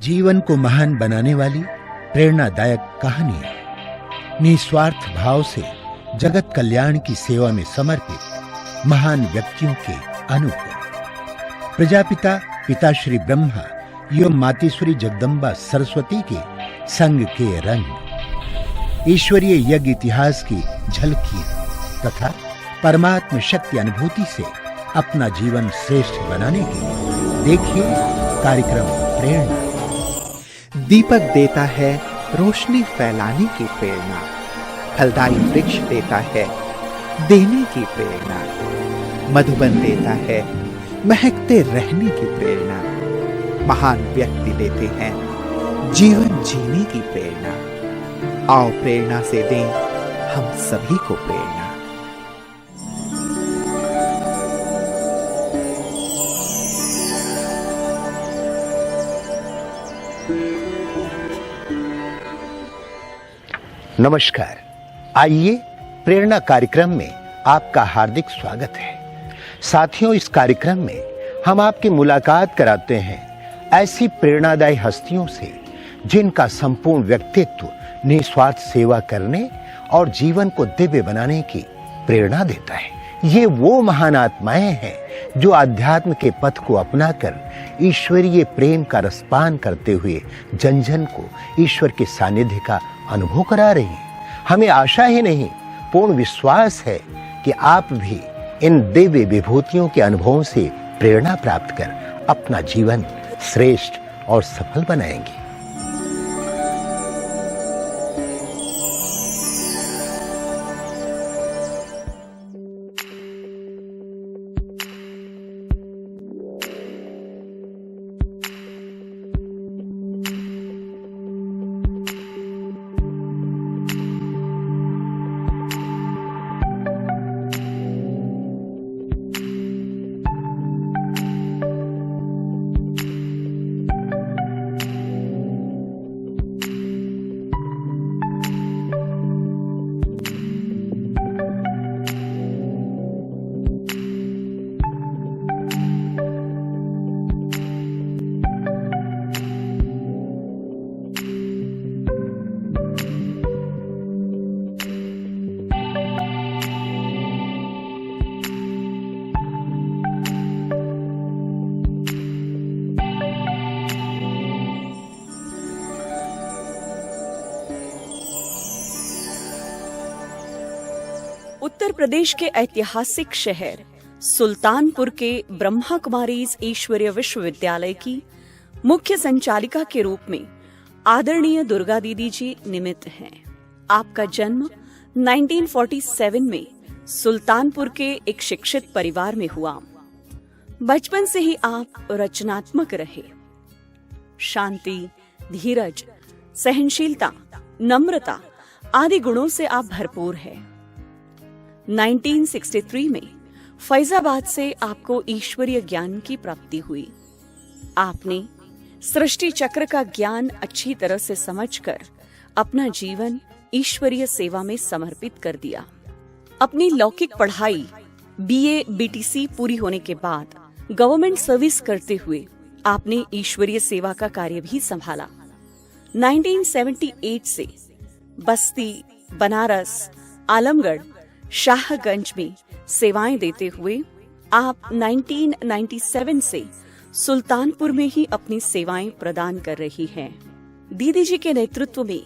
जीवन को महान बनाने वाली प्रेरणादायक कहानियां, निस्वार्थ भाव से जगत कल्याण की सेवा में समर्पित महान व्यक्तियों के अनुभव। प्रजापिता पिताश्री ब्रह्मा एवं मातेश्वरी जगदम्बा सरस्वती के संग के रंग, ईश्वरीय यज्ञ इतिहास की झलकियां तथा परमात्म शक्ति अनुभूति से अपना जीवन श्रेष्ठ बनाने के लिए देखिए कार्यक्रम प्रेरणा। दीपक देता है रोशनी फैलाने की प्रेरणा, फलदायी वृक्ष देता है देने की प्रेरणा, मधुबन देता है महकते रहने की प्रेरणा, महान व्यक्ति देते हैं जीवन जीने की प्रेरणा। आओ प्रेरणा से दें हम सभी को प्रेरणा। नमस्कार, आइए प्रेरणा कार्यक्रम में आपका हार्दिक स्वागत है। साथियों, इस कार्यक्रम में हम आपकी मुलाकात कराते हैं ऐसी प्रेरणादायी हस्तियों से जिनका संपूर्ण व्यक्तित्व निस्वार्थ सेवा करने और जीवन को दिव्य बनाने की प्रेरणा देता है। ये वो महान आत्माएं हैं जो अध्यात्म के पथ को अपनाकर ईश्वरीय प्रेम का रसपान करते हुए जन जन को ईश्वर के सानिध्य का अनुभव करा रही हैं। हमें आशा ही नहीं, पूर्ण विश्वास है कि आप भी इन दिव्य विभूतियों के अनुभवों से प्रेरणा प्राप्त कर अपना जीवन श्रेष्ठ और सफल बनाएंगे। उत्तर प्रदेश के ऐतिहासिक शहर सुल्तानपुर के ब्रह्मा कुमारीज ईश्वरीय विश्वविद्यालय की मुख्य संचालिका के रूप में आदरणीय दुर्गा दीदी जी निमित्त हैं। आपका जन्म 1947 में सुल्तानपुर के एक शिक्षित परिवार में हुआ। बचपन से ही आप रचनात्मक रहे। शांति, धीरज, सहनशीलता, नम्रता आदि गुणों से आप भरपूर हैं। 1963 में फैजाबाद से आपको ईश्वरीय ज्ञान की प्राप्ति हुई। आपने सृष्टि चक्र का ज्ञान अच्छी तरह से समझकर अपना जीवन ईश्वरीय सेवा में समर्पित कर दिया। अपनी लौकिक पढ़ाई बीए बीटीसी पूरी होने के बाद गवर्नमेंट सर्विस करते हुए आपने ईश्वरीय सेवा का कार्य भी संभाला। 1978 से बस्ती, बनारस, आलमगढ़, शाहगंज में सेवाएं देते हुए आप 1997 से सुल्तानपुर में ही अपनी सेवाएं प्रदान कर रही हैं। दीदी जी के नेतृत्व में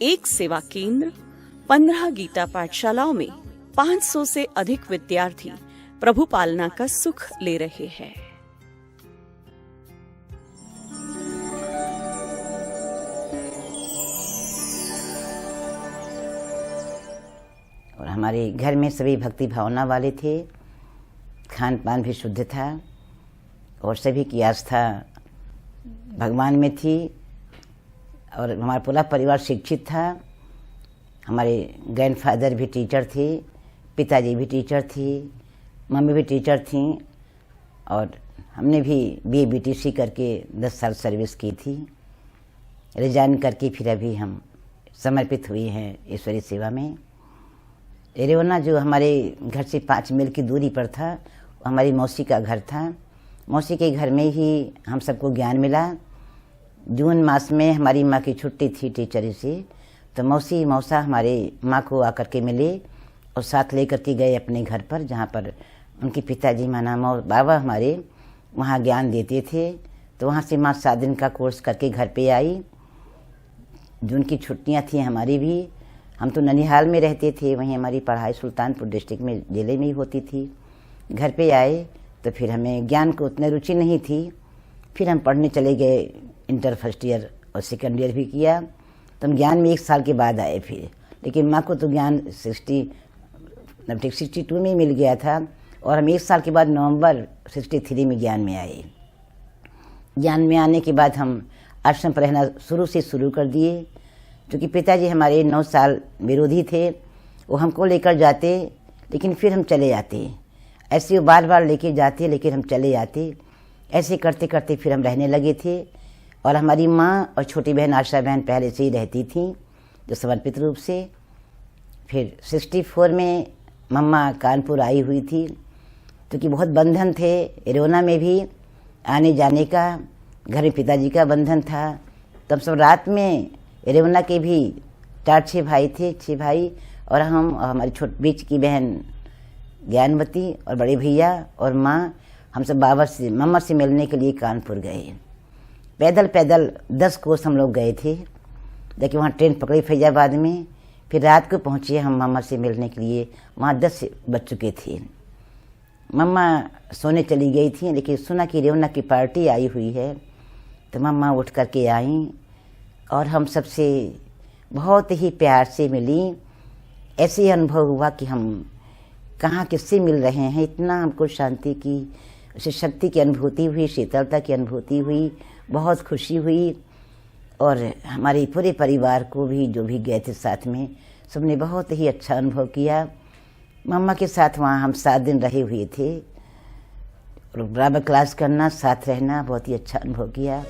एक सेवा केंद्र, 15 गीता पाठशालाओं में 500 से अधिक विद्यार्थी प्रभु पालना का सुख ले रहे हैं। और हमारे घर में सभी भक्ति भावना वाले थे। खान पान भी शुद्ध था और सभी की आस्था भगवान में थी। और हमारा पूरा परिवार शिक्षित था। हमारे ग्रैंडफादर भी टीचर थे, पिताजी भी टीचर थी, मम्मी भी टीचर थी। और हमने भी बीए बीटीसी करके 10 साल सर्विस की थी। रिजाइन करके फिर अभी हम समर्पित हुए हैं ईश्वरीय सेवा में। एरेवना जो हमारे घर से 5 मील की दूरी पर था, हमारी मौसी का घर था। मौसी के घर में ही हम सबको ज्ञान मिला। जून मास में हमारी माँ की छुट्टी थी टीचर से, तो मौसी मौसा हमारे माँ को आकर के मिले और साथ लेकर के गए अपने घर पर, जहाँ पर उनके पिताजी माना और बाबा हमारे वहाँ ज्ञान देते थे। तो वहाँ से माँ 7 दिन का कोर्स करके घर पे आई। जून की छुट्टियाँ थी हमारी भी, हम तो ननिहाल में रहते थे, वहीं हमारी पढ़ाई सुल्तानपुर डिस्ट्रिक्ट में जिले में ही होती थी। घर पे आए तो फिर हमें ज्ञान को उतनी रुचि नहीं थी, फिर हम पढ़ने चले गए, इंटर फर्स्ट ईयर और सेकंड ईयर भी किया। तो हम ज्ञान में 1 साल के बाद आए फिर, लेकिन माँ को तो ज्ञान 62 में मिल गया था और हम 1 साल के बाद नवंबर 63 में ज्ञान में आए। ज्ञान में आने के बाद हम आश्रम पर रहना शुरू कर दिए, क्योंकि पिताजी हमारे 9 साल विरोधी थे। वो हमको लेकर जाते लेकिन फिर हम चले आते, ऐसे वो बार लेके जाते लेकिन हम चले आते। ऐसे करते करते फिर हम रहने लगे थे। और हमारी माँ और छोटी बहन आशा बहन पहले से ही रहती थी, जो समर्पित रूप से। फिर 64 में मम्मा कानपुर आई हुई थी, क्योंकि बहुत बंधन थे इरोना में भी आने जाने का, घर में पिताजी का बंधन था। तब सब रात में इरोना के भी 4-6 भाई थे, 6 भाई और हम और हमारी बीच की बहन ज्ञानवती और बड़े भैया और माँ, हम सब बाबा से मम्मा से मिलने के लिए कानपुर गए। पैदल 10 कोस हम लोग गए थे, देखिए वहाँ ट्रेन पकड़ी फैजाबाद में। फिर रात को पहुँचे हम मम्मा से मिलने के लिए, वहाँ 10 बज चुके थे। मम्मा सोने चली गई थी, लेकिन सुना कि रेवना की पार्टी आई हुई है, तो मम्मा उठ करके आई और हम सबसे बहुत ही प्यार से मिली। ऐसे ही अनुभव हुआ कि हम कहाँ किससे मिल रहे हैं, इतना हमको शांति की, उसे शक्ति की अनुभूति हुई, शीतलता की अनुभूति हुई, बहुत खुशी हुई। और हमारे पूरे परिवार को भी, जो भी गए थे साथ में, सबने बहुत ही अच्छा अनुभव किया। मम्मा के साथ वहाँ हम 7 दिन रहे हुए थे और बराबर क्लास करना, साथ रहना, बहुत ही अच्छा अनुभव किया।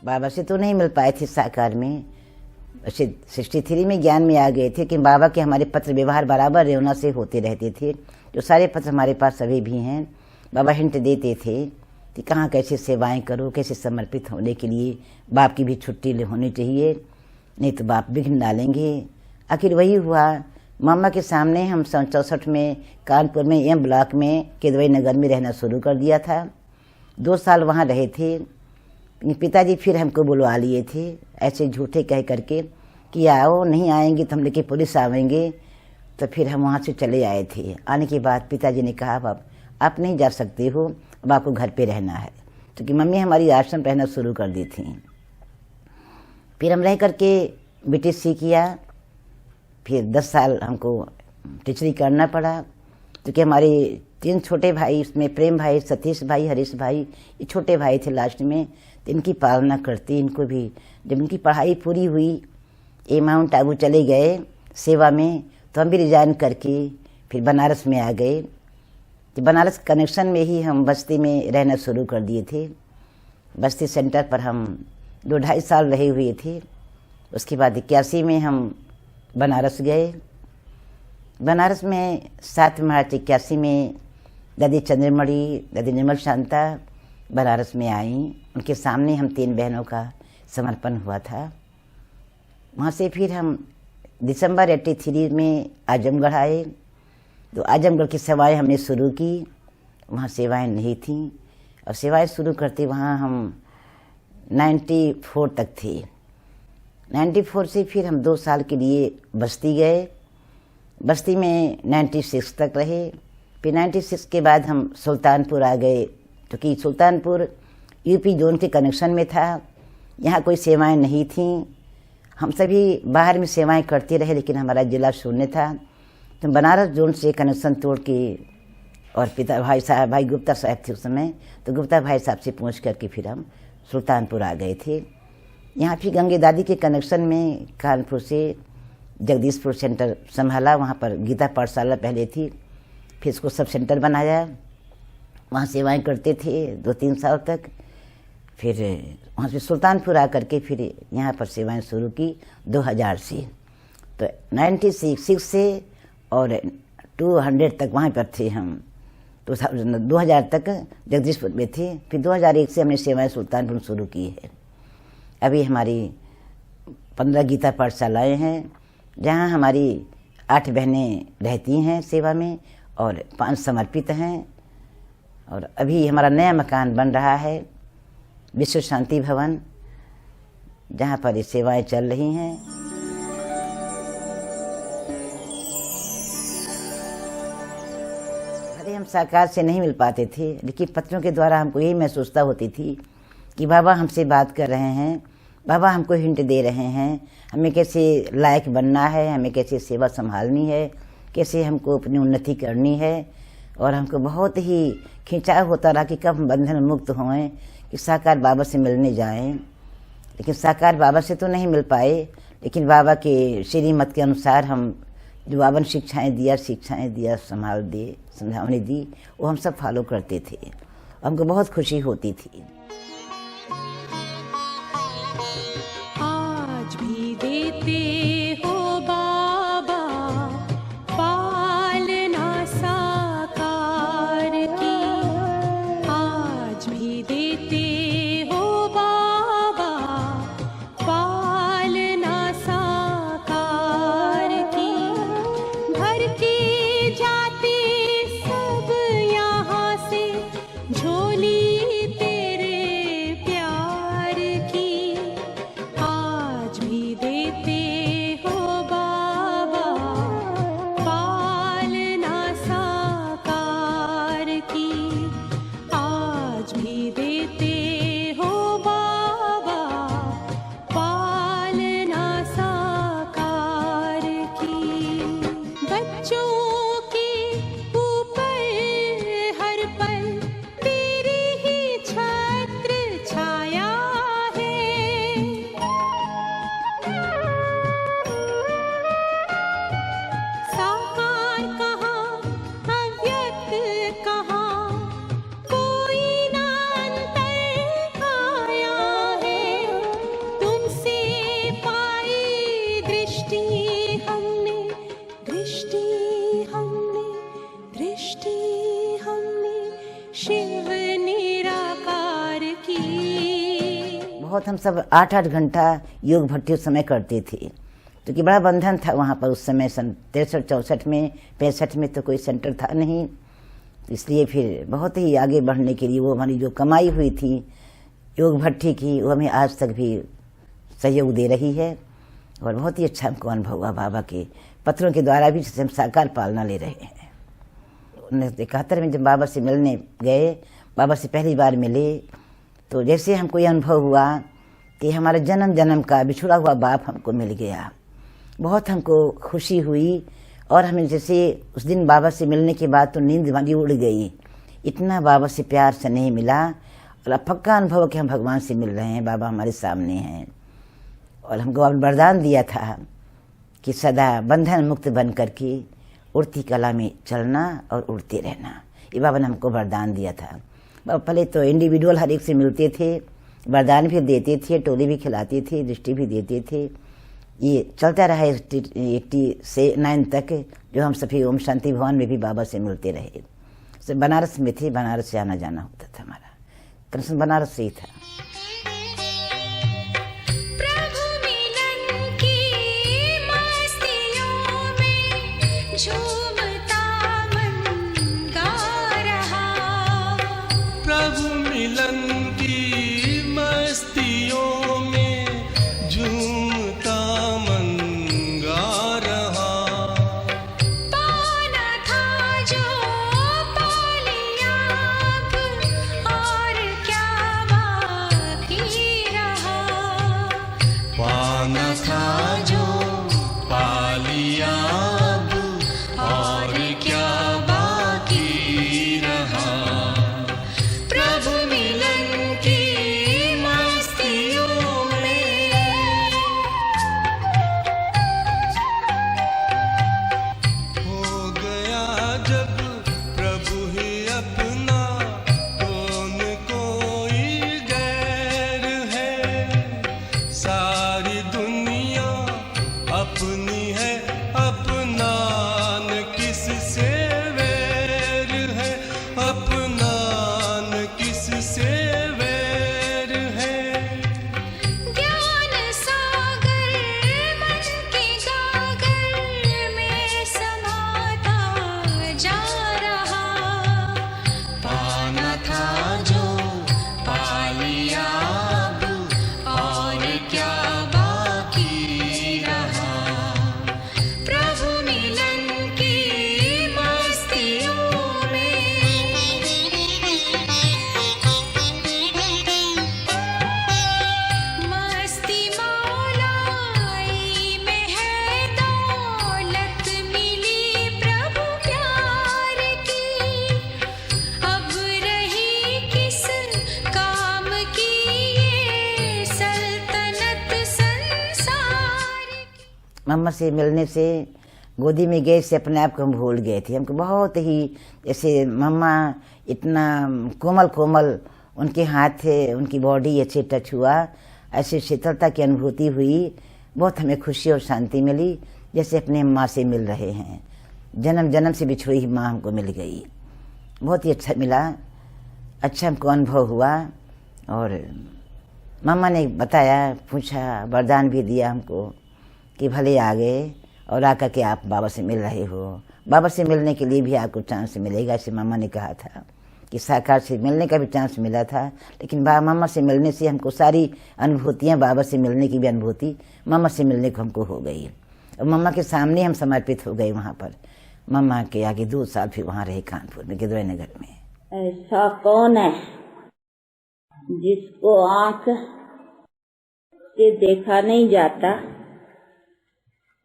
बाबा से तो नहीं मिल पाए थे साकार में, वैसे 63 में ज्ञान में आ गए थे, कि बाबा के हमारे पत्र व्यवहार बराबर रेवना से होते रहते थे। जो सारे पत्र हमारे पास अभी भी हैं। बाबा हिंट देते थे कि कहाँ कैसे सेवाएं करो, कैसे समर्पित होने के लिए बाप की भी छुट्टी होनी चाहिए, नहीं तो बाप विघ्न डालेंगे। आखिर वही हुआ। मामा के सामने हम 64 में कानपुर में एम ब्लॉक में केदवई नगर में रहना शुरू कर दिया था। 2 साल वहाँ रहे थे। पिताजी फिर हमको बुलवा लिए थे ऐसे झूठे कह करके कि आओ, नहीं आएंगे तो हम लेके पुलिस आवेंगे। तो फिर हम वहाँ से चले आए थे। आने के बाद पिताजी ने कहा अब आप नहीं जा सकते हो, अब आपको घर पे रहना है, क्योंकि मम्मी हमारी आश्रम रहना शुरू कर दी थी। फिर हम रह करके बीटीसी किया। फिर 10 साल हमको टीचरी करना पड़ा, क्योंकि हमारे 3 छोटे भाई, इसमें प्रेम भाई, सतीश भाई, हरीश भाई, ये छोटे भाई थे लास्ट में। तो इनकी पालना करती, इनको भी जब इनकी पढ़ाई पूरी हुई, ये माउंट आबू चले गए सेवा में, तो हम भी रिजाइन करके फिर बनारस में आ गए। तो बनारस कनेक्शन में ही हम बस्ती में रहना शुरू कर दिए थे। बस्ती सेंटर पर हम 2-2.5 साल रहे हुए थे। उसके बाद 81 में हम बनारस गए। बनारस में 7 मार्च 81 में दादी चंद्रमणि, दादी निर्मल शांता बनारस में आई। उनके सामने हम 3 बहनों का समर्पण हुआ था। वहाँ से फिर हम दिसंबर 83 में आजमगढ़ आए। तो आजमगढ़ की सेवाएं हमने शुरू की। वहाँ सेवाएं नहीं थीं, और सेवाएं शुरू करते वहाँ हम 94 तक थे। 94 से फिर हम 2 साल के लिए बस्ती गए। बस्ती में 96 तक रहे। फिर 96 के बाद हम सुल्तानपुर आ गए, क्योंकि सुल्तानपुर यूपी जोन के कनेक्शन में था। यहाँ कोई सेवाएं नहीं थीं। हम सभी बाहर में सेवाएं करते रहे, लेकिन हमारा जिला शून्य था। तो बनारस जोन से कनेक्शन तोड़ के, और पिता भाई गुप्ता साहब थे उस समय, तो गुप्ता भाई साहब से पूछ करके फिर हम सुल्तानपुर आ गए थे। यहाँ फिर गंगे दादी के कनेक्शन में कानपुर से जगदीशपुर सेंटर संभाला। वहाँ पर गीता पाठशाला पहले थी, फिर इसको सब सेंटर बनाया। वहाँ सेवाएं करते थे 2-3 साल तक। फिर वहाँ से सुल्तानपुर आ करके फिर यहाँ पर सेवाएं शुरू की 2000 से। तो 96 से और 200 तक वहाँ पर थे हम। तो 2000 तक जगदीशपुर में थे। फिर 2001 से हमने सेवाएं सुल्तानपुर शुरू की है। अभी हमारी 15 गीता पाठशालाएँ हैं, जहाँ हमारी 8 बहनें रहती हैं सेवा में, और 5 समर्पित हैं। और अभी हमारा नया मकान बन रहा है, विश्व शांति भवन, जहाँ पर ये सेवाएं चल रही हैं। भले हम साकार से नहीं मिल पाते थे, लेकिन पत्रों के द्वारा हमको यही महसूसता होती थी कि बाबा हमसे बात कर रहे हैं, बाबा हमको हिंट दे रहे हैं, हमें कैसे लायक बनना है, हमें कैसे सेवा संभालनी है, कैसे हमको अपनी उन्नति करनी है। और हमको बहुत ही खिंचाव होता रहा कि कब हम बंधन मुक्त होएं, कि साकार बाबा से मिलने जाएं। लेकिन साकार बाबा से तो नहीं मिल पाए, लेकिन बाबा के श्रीमत के अनुसार हम जो बाबा ने शिक्षाएं दिया, समझावने दी, वो हम सब फॉलो करते थे। हमको बहुत खुशी होती थी। आज भी देते हो बाबा पालना साकार की, आज भी देते हो बाबा पालना साकार की। भर के जाते सब यहाँ से झोली तेरे प्यार की, आज भी देते हो बाबा पालना साकार की, आज भी देते हो बाबा पालना साकार की। बच्चों के ऊपर हर पल तेरी ही छत्र छाया है, साकार कहाँ अव्यक्त कहाँ, कोई ना अंतर आया है। तुमसे पाई दृष्टि हमने, दृष्टि हमने शिव निराकार की। बहुत हम सब 8-8 घंटा योग भट्टी उस समय करते थे, क्योंकि बड़ा बंधन था वहाँ पर उस समय। सन 63-64 में, 65 में तो कोई सेंटर था नहीं। इसलिए फिर बहुत ही आगे बढ़ने के लिए वो हमारी जो कमाई हुई थी योग भट्टी की, वो हमें आज तक भी सहयोग दे रही है और बहुत ही अच्छा हमको अनुभव हुआ। बाबा के पत्रों के द्वारा भी हम साकार पालना ले रहे हैं। 1971 में जब बाबा से मिलने गए, बाबा से पहली बार मिले, तो जैसे हमको ये अनुभव हुआ कि हमारे जन्म जन्म का बिछुड़ा हुआ बाप हमको मिल गया। बहुत हमको खुशी हुई और हमें जैसे उस दिन बाबा से मिलने के बाद तो नींद हमारी उड़ गई। इतना बाबा से प्यार स्नेह मिला और अब पक्का अनुभव कि हम भगवान से मिल रहे हैं, बाबा हमारे सामने हैं। और हमको वरदान दिया था कि सदा बंधन मुक्त बन करके उड़ती कला में चलना और उड़ते रहना। ये बाबा ने हमको वरदान दिया था। बाबा पहले तो इंडिविजुअल हर एक से मिलते थे, वरदान भी देते थे, टोली भी खिलाते थे, दृष्टि भी देते थे। ये चलता रहा 80 से 9 तक, जो हम सभी ओम शांति भवन में भी बाबा से मिलते रहे। तो बनारस में थे, बनारस से आना जाना होता था हमारा। कृष्ण बनारस से ही था। प्रभु मिलन की मस्तियों में झूमता मन गा रहा। प्रभु मिलन की मस्तियों में झूमता मन गा रहा। पाना था जो पा लिया अब, और क्या बाकी रहा। पाना था जो पा लिया अब, और क्या बाकी रहा। प्रभु मिलन की मस्तियों में। हो गया जब प्रभु ही अपना, कौन कोई गैर है। सारी दुनिया अपनी है, अपना न किससे वैर है, अपना न किससे वैर है। ज्ञान सागर मन के गागर में समाता जा रहा। पाना था जो पा लिया अब, और क्या बाकी रहा। प्रभु मिलन की मस्तियों में। मस्ती मौलाई में है दौलत मिली प्रभु प्यार की। अब रही किस काम की ये सल्तनत संसार की। मम्मा से मिलने से, गोदी में गए से अपने आप को हम भूल गए थे। हमको बहुत ही जैसे मम्मा इतना कोमल कोमल उनके हाथ थे, उनकी बॉडी अच्छे टच हुआ, ऐसे शीतलता की अनुभूति हुई। बहुत हमें खुशी और शांति मिली, जैसे अपने माँ से मिल रहे हैं। जन्म जन्म से बिछड़ी हुई माँ हमको मिल गई। बहुत ही अच्छा मिला, अच्छा हमको अनुभव हुआ। और मम्मा ने बताया, पूछा, वरदान भी दिया हमको कि भले आ गए और आकर के आप बाबा से मिल रहे हो। बाबा से मिलने के लिए भी आपको चांस मिलेगा, ऐसे मामा ने कहा था कि साकार से मिलने का भी चांस मिला था। लेकिन मामा से मिलने से हमको सारी अनुभूतियाँ, बाबा से मिलने की भी अनुभूति मामा से मिलने को हमको हो गई। और मामा के सामने हम समर्पित हो गए वहाँ पर। मामा के आगे 2 साल फिर वहाँ रहे, कानपुर में, गिदवाई नगर में। ऐसा कौन है जिसको आंख से देखा नहीं जाता,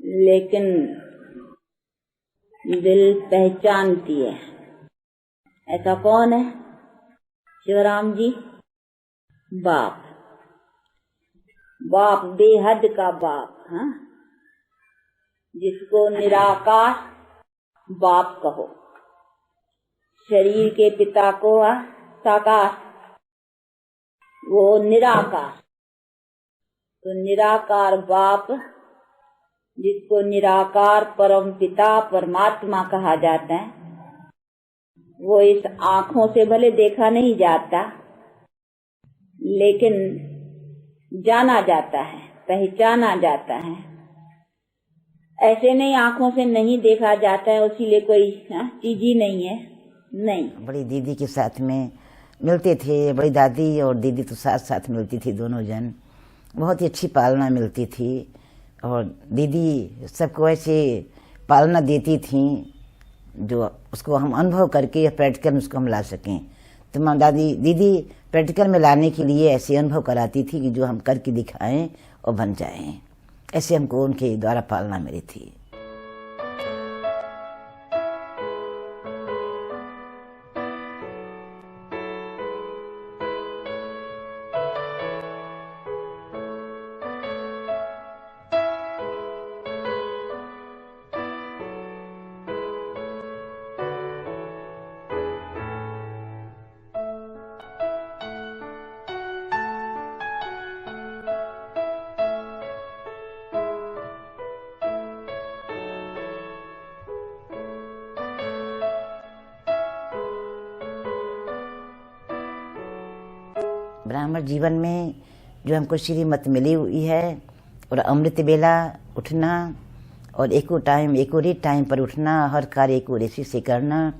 लेकिन दिल पहचानती है? ऐसा कौन है? शिवराम जी, बाप। बाप बेहद का बाप, हाँ, जिसको निराकार बाप कहो। शरीर के पिता को साकार, वो निराकार। तो निराकार बाप, जिसको निराकार परम पिता परमात्मा कहा जाता है, वो इस आँखों से भले देखा नहीं जाता, लेकिन जाना जाता है, पहचाना जाता है। ऐसे नहीं आँखों से नहीं देखा जाता है, इसीलिए कोई चीज ही नहीं है, नहीं। बड़ी दीदी के साथ में मिलते थे। बड़ी दादी और दीदी तो साथ साथ मिलती थी, दोनों जन। बहुत ही अच्छी पालना मिलती थी और दीदी सबको ऐसे पालना देती थी जो उसको हम अनुभव करके प्रैक्टिकल में उसको हम ला सकें। तो माँ दीदी प्रैक्टिकल में लाने के लिए ऐसे अनुभव कराती थी कि जो हम करके दिखाएं और बन जाएं। ऐसे हमको उनके द्वारा पालना मिली थी। ब्राह्मण जीवन में जो हमको श्रीमत मिली हुई है और अमृत बेला उठना और एको टाइम पर उठना, हर कार्य एको रेसी से करना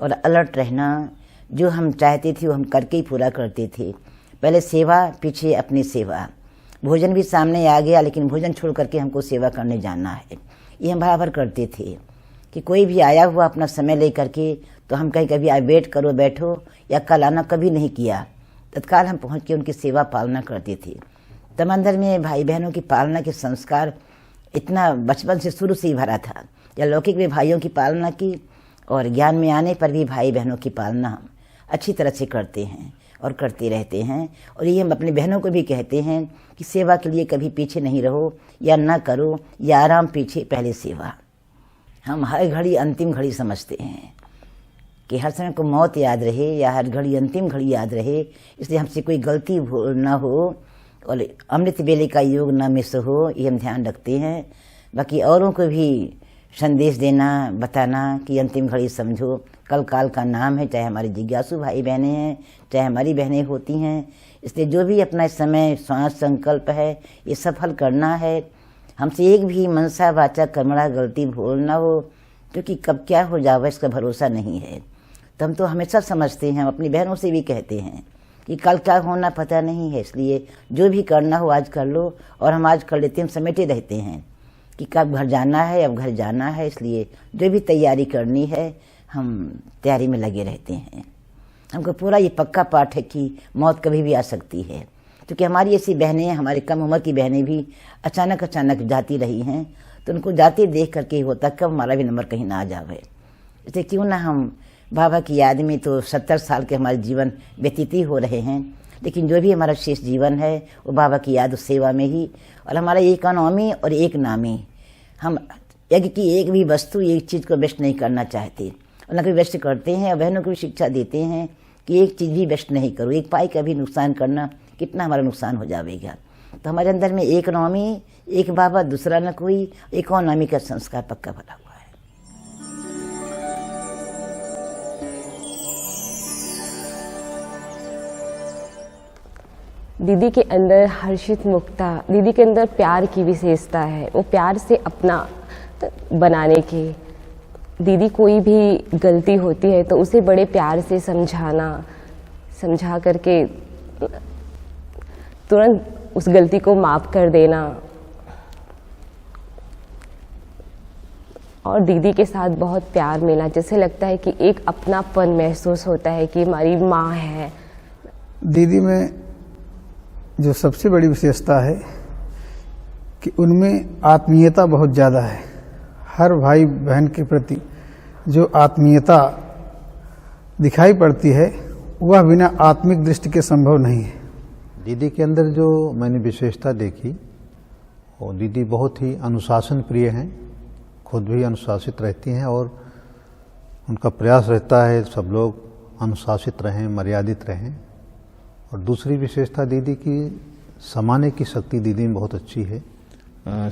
और अलर्ट रहना, जो हम चाहते थे वो हम करके ही पूरा करते थे। पहले सेवा, पीछे अपनी सेवा। भोजन भी सामने आ गया लेकिन भोजन छोड़ करके हमको सेवा करने जाना है, ये हम बराबर करते थे। कि कोई भी आया हुआ अपना समय ले करके तो हम कहीं कभी वेट करो बैठो या कल आना कभी नहीं किया, तत्काल हम पहुंच के उनकी सेवा पालना करते थे। तब अंदर में भाई बहनों की पालना के संस्कार इतना बचपन से शुरू से ही भरा था। या लौकिक में भाइयों की पालना की और ज्ञान में आने पर भी भाई बहनों की पालना हम अच्छी तरह से करते हैं और करते रहते हैं। और ये हम अपनी बहनों को भी कहते हैं कि सेवा के लिए कभी पीछे नहीं रहो या ना करो, या आराम पीछे पहले सेवा। हम हर घड़ी अंतिम घड़ी समझते हैं कि हर समय को मौत याद रहे या हर घड़ी अंतिम घड़ी याद रहे, इसलिए हमसे कोई गलती ना हो और अमृत बेले का योग न मिस हो, ये हम ध्यान रखते हैं। बाकी औरों को भी संदेश देना, बताना कि अंतिम घड़ी समझो, कल काल का नाम है। चाहे हमारे जिज्ञासु भाई बहनें हैं, चाहे हमारी बहनें होती हैं, इसलिए जो भी अपना समय श्वास संकल्प है ये सफल करना है। हमसे एक भी मनसा वाचा कर्मणा गलती भूल ना हो, क्योंकि कब क्या हो जावे इसका भरोसा नहीं है। तो हम तो हमेशा समझते हैं, हम अपनी बहनों से भी कहते हैं कि कल क्या होना पता नहीं है, इसलिए जो भी करना हो आज कर लो। और हम आज कर लेते हैं, हम समेटे रहते हैं कि कब घर जाना है, अब घर जाना है, इसलिए जो भी तैयारी करनी है हम तैयारी में लगे रहते हैं। हमको पूरा ये पक्का पाठ है कि मौत कभी भी आ सकती है, क्योंकि हमारी ऐसी बहनें, हमारी कम उम्र की बहनें भी अचानक जाती रही हैं। तो उनको जाते देख करके होता कब हमारा भी नंबर कहीं ना आ जावे। इसलिए क्यों ना हम बाबा की याद में तो 70 साल के हमारे जीवन व्यतीत ही हो रहे हैं, लेकिन जो भी हमारा शेष जीवन है वो बाबा की याद सेवा में ही। और हमारा एक नौमी और एक नामी, हम यज्ञ की एक भी वस्तु, एक चीज़ को वेस्ट नहीं करना चाहते और न कोई वेस्ट करते हैं। और बहनों को भी शिक्षा देते हैं कि एक चीज़ भी वेस्ट नहीं करो, एक पाई का भी नुकसान करना कितना हमारा नुकसान हो जाएगा। तो हमारे अंदर में एक नौमी, एक बाबा, दूसरा न कोई, एक और नामी का संस्कार पक्का भरा हुआ है। दीदी के अंदर हर्षित मुक्ता, दीदी के अंदर प्यार की विशेषता है, वो प्यार से अपना बनाने की। दीदी कोई भी गलती होती है तो उसे बड़े प्यार से समझा करके तुरंत उस गलती को माफ़ कर देना। और दीदी के साथ बहुत प्यार मिला, जैसे लगता है कि एक अपनापन महसूस होता है कि हमारी माँ है। दीदी में जो सबसे बड़ी विशेषता है कि उनमें आत्मीयता बहुत ज़्यादा है। हर भाई बहन के प्रति जो आत्मीयता दिखाई पड़ती है वह बिना आत्मिक दृष्टि के संभव नहीं है। दीदी के अंदर जो मैंने विशेषता देखी, वो दीदी बहुत ही अनुशासन प्रिय हैं, खुद भी अनुशासित रहती हैं और उनका प्रयास रहता है सब लोग अनुशासित रहें, मर्यादित रहें। और दूसरी विशेषता दीदी की समाने की शक्ति दीदी में बहुत अच्छी है।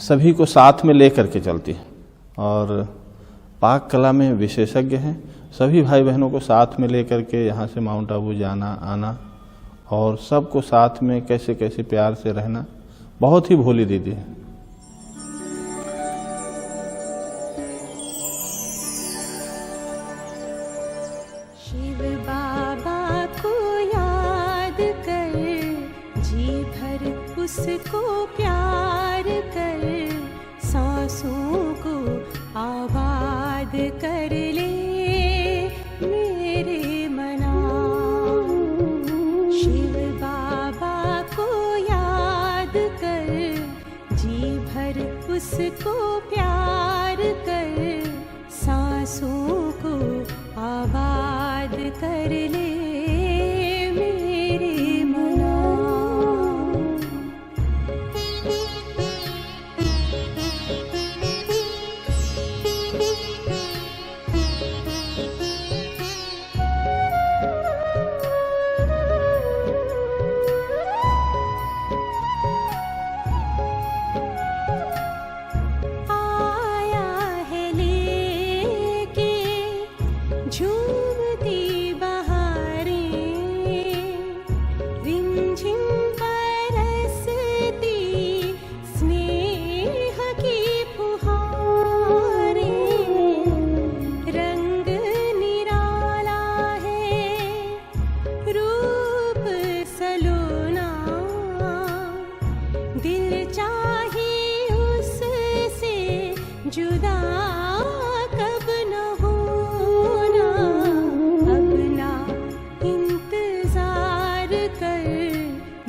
सभी को साथ में लेकर के चलती है और पाक कला में विशेषज्ञ हैं। सभी भाई बहनों को साथ में लेकर के यहाँ से माउंट आबू जाना आना और सबको साथ में कैसे कैसे प्यार से रहना, बहुत ही भोली दीदी है। शिव बाबा को उसको प्यार कर, सांसों को आबाद कर ले मेरे मना। शिव बाबा को याद कर, जी भर उसको प्यार कर, सांसों को आबाद कर ले मेरे मना। आया है लेके झूमती बहारें, रिमझिम बरसती स्नेह की फुहारें। रंग निराला है रूप सलोना, दिल चाहे उससे जुदा कब न होना। अपना इंतजार कर,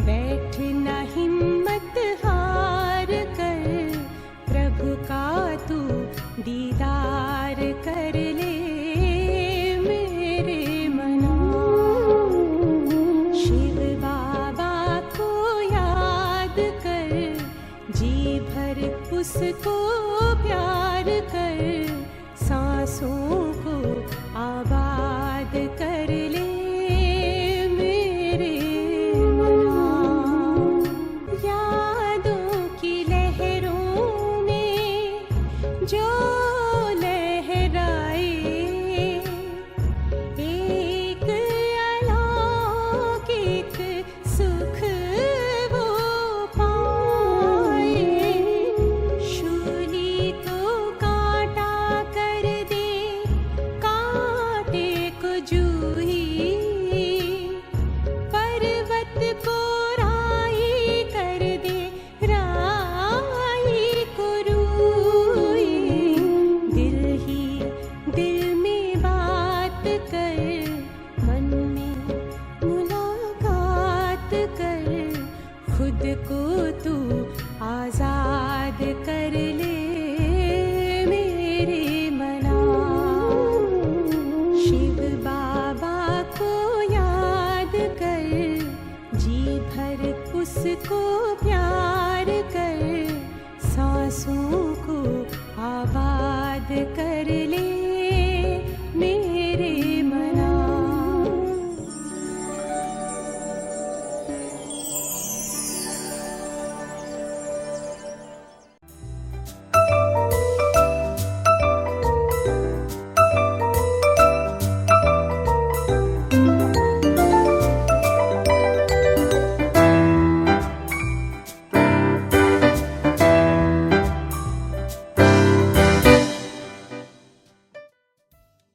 बैठना हिम्मत हार कर, प्रभु का तू दीदार कर ले मेरे मना। शिव बाबा को याद कर, जी भर उसको प्यार कर, सांसों को आबाद कर ले मेरे मना। यादों की लहरों में जो लहराए, एक अलौकिक सुख वो पाए। शूली को कांटा कर दे, कांटे को जूही, पर्वत को राई कर दे, राई को रूई। दिल ही दिल में बात कर, मन में मुलाकात कर, खुद को तू आजाद कर ले मेरे मना। शिव बाबा को याद कर, जी भर उसको प्यार कर, सांसों को आबाद कर ले